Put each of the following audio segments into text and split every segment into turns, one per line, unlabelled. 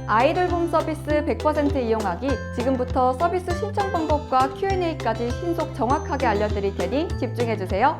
아이돌봄 서비스 100% 이용하기, 지금부터 서비스 신청 방법과 Q&A까지 신속 정확하게 알려드릴 테니 집중해주세요.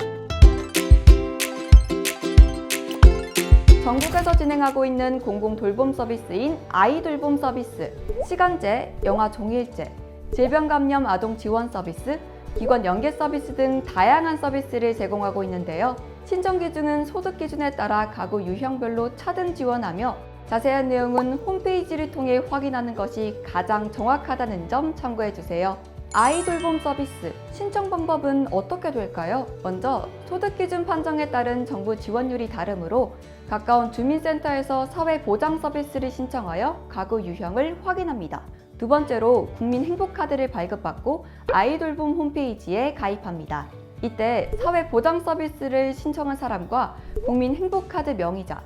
전국에서 진행하고 있는 공공 돌봄 서비스인 아이돌봄 서비스, 시간제, 영아 종일제, 질병 감염 아동 지원 서비스, 기관 연계 서비스 등 다양한 서비스를 제공하고 있는데요. 신청 기준은 소득 기준에 따라 가구 유형별로 차등 지원하며 자세한 내용은 홈페이지를 통해 확인하는 것이 가장 정확하다는 점 참고해주세요. 아이돌봄 서비스, 신청 방법은 어떻게 될까요? 먼저 소득 기준 판정에 따른 정부 지원율이 다르므로 가까운 주민센터에서 사회보장 서비스를 신청하여 가구 유형을 확인합니다. 두 번째로 국민행복카드를 발급받고 아이돌봄 홈페이지에 가입합니다. 이때 사회보장 서비스를 신청한 사람과 국민행복카드 명의자,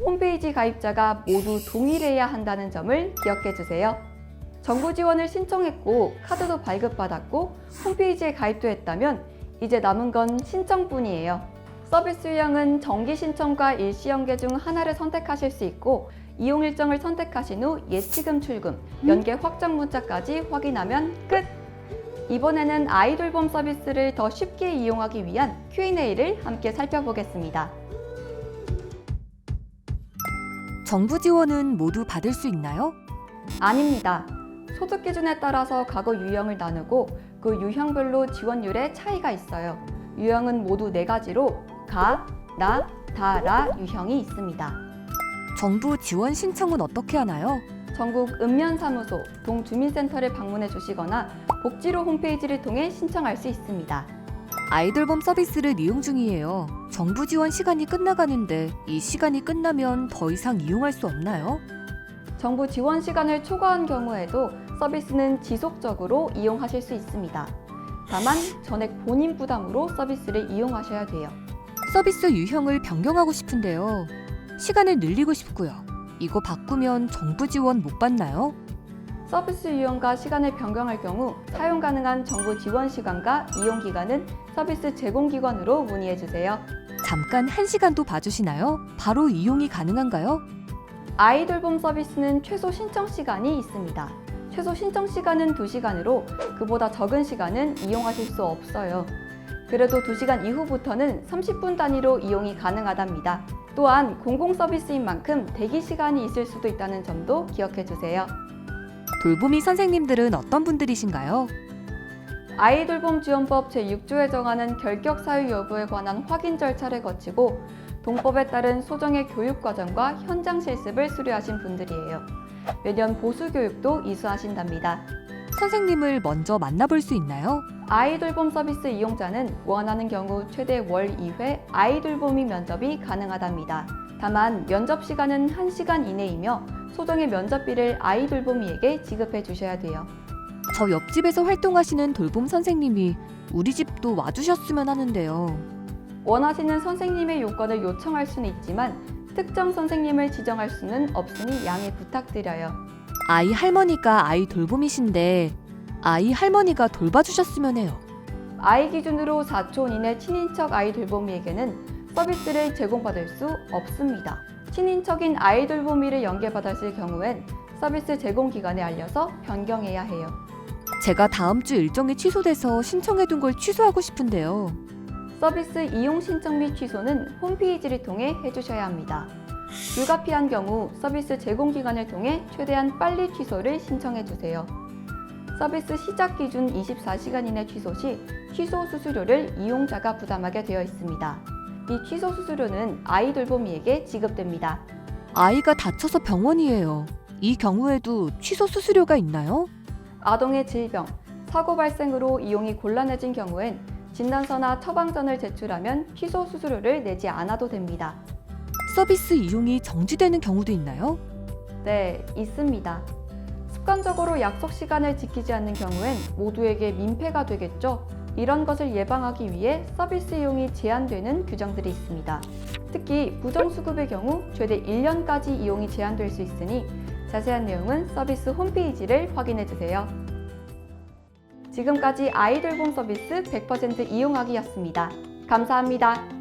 홈페이지 가입자가 모두 동일해야 한다는 점을 기억해 주세요. 정부 지원을 신청했고 카드도 발급받았고 홈페이지에 가입도 했다면 이제 남은 건 신청뿐이에요. 서비스 유형은 정기 신청과 일시 연계 중 하나를 선택하실 수 있고 이용 일정을 선택하신 후 예치금 출금, 연계 확정 문자까지 확인하면 끝! 이번에는 아이돌봄 서비스를 더 쉽게 이용하기 위한 Q&A를 함께 살펴보겠습니다.
정부 지원은 모두 받을 수 있나요?
아닙니다. 소득 기준에 따라서 가구 유형을 나누고 그 유형별로 지원율에 차이가 있어요. 유형은 모두 4가지로 가, 나, 다, 라 유형이 있습니다.
정부 지원 신청은 어떻게 하나요?
전국 읍면사무소, 동주민센터를 방문해 주시거나 복지로 홈페이지를 통해 신청할 수 있습니다.
아이돌봄 서비스를 이용 중이에요. 정부 지원 시간이 끝나가는데 이 시간이 끝나면 더 이상 이용할 수 없나요?
정부 지원 시간을 초과한 경우에도 서비스는 지속적으로 이용하실 수 있습니다. 다만 전액 본인 부담으로 서비스를 이용하셔야 돼요.
서비스 유형을 변경하고 싶은데요. 시간을 늘리고 싶고요. 이거 바꾸면 정부 지원 못 받나요?
서비스 유형과 시간을 변경할 경우 사용 가능한 정부 지원 시간과 이용 기간은 서비스 제공기관으로 문의해 주세요.
잠깐 1시간도 봐주시나요? 바로 이용이 가능한가요?
아이돌봄 서비스는 최소 신청 시간이 있습니다. 최소 신청 시간은 2시간으로 그보다 적은 시간은 이용하실 수 없어요. 그래도 2시간 이후부터는 30분 단위로 이용이 가능하답니다. 또한 공공 서비스인 만큼 대기 시간이 있을 수도 있다는 점도 기억해 주세요.
돌보미 선생님들은 어떤 분들이신가요?
아이돌봄 지원법 제6조에 정하는 결격 사유 여부에 관한 확인 절차를 거치고 동법에 따른 소정의 교육 과정과 현장 실습을 수료하신 분들이에요. 매년 보수 교육도 이수하신답니다.
선생님을 먼저 만나볼 수 있나요?
아이돌봄 서비스 이용자는 원하는 경우 최대 월 2회 아이돌봄이 면접이 가능하답니다. 다만 면접 시간은 1시간 이내이며 소정의 면접비를 아이돌봄이에게 지급해 주셔야 돼요.
저 옆집에서 활동하시는 돌봄 선생님이 우리 집도 와주셨으면 하는데요.
원하시는 선생님의 요건을 요청할 수는 있지만 특정 선생님을 지정할 수는 없으니 양해 부탁드려요.
아이 할머니가 아이 돌봄이신데 아이 할머니가 돌봐주셨으면 해요.
아이 기준으로 4촌 이내 친인척 아이 돌보미에게는 서비스를 제공받을 수 없습니다. 친인척인 아이 돌보미를 연계받았을 경우엔 서비스 제공 기간에 알려서 변경해야 해요.
제가 다음 주 일정이 취소돼서 신청해둔 걸 취소하고 싶은데요.
서비스 이용 신청 및 취소는 홈페이지를 통해 해주셔야 합니다. 불가피한 경우 서비스 제공 기간을 통해 최대한 빨리 취소를 신청해 주세요. 서비스 시작 기준 24시간 이내 취소 시 취소 수수료를 이용자가 부담하게 되어 있습니다. 이 취소 수수료는 아이 돌보미에게 지급됩니다.
아이가 다쳐서 병원이에요. 이 경우에도 취소 수수료가 있나요?
아동의 질병, 사고 발생으로 이용이 곤란해진 경우엔 진단서나 처방전을 제출하면 취소 수수료를 내지 않아도 됩니다.
서비스 이용이 정지되는 경우도 있나요?
네, 있습니다. 습관적으로 약속 시간을 지키지 않는 경우엔 모두에게 민폐가 되겠죠. 이런 것을 예방하기 위해 서비스 이용이 제한되는 규정들이 있습니다. 특히 부정수급의 경우 최대 1년까지 이용이 제한될 수 있으니 자세한 내용은 서비스 홈페이지를 확인해 주세요. 지금까지 아이돌봄 서비스 100% 이용하기였습니다. 감사합니다.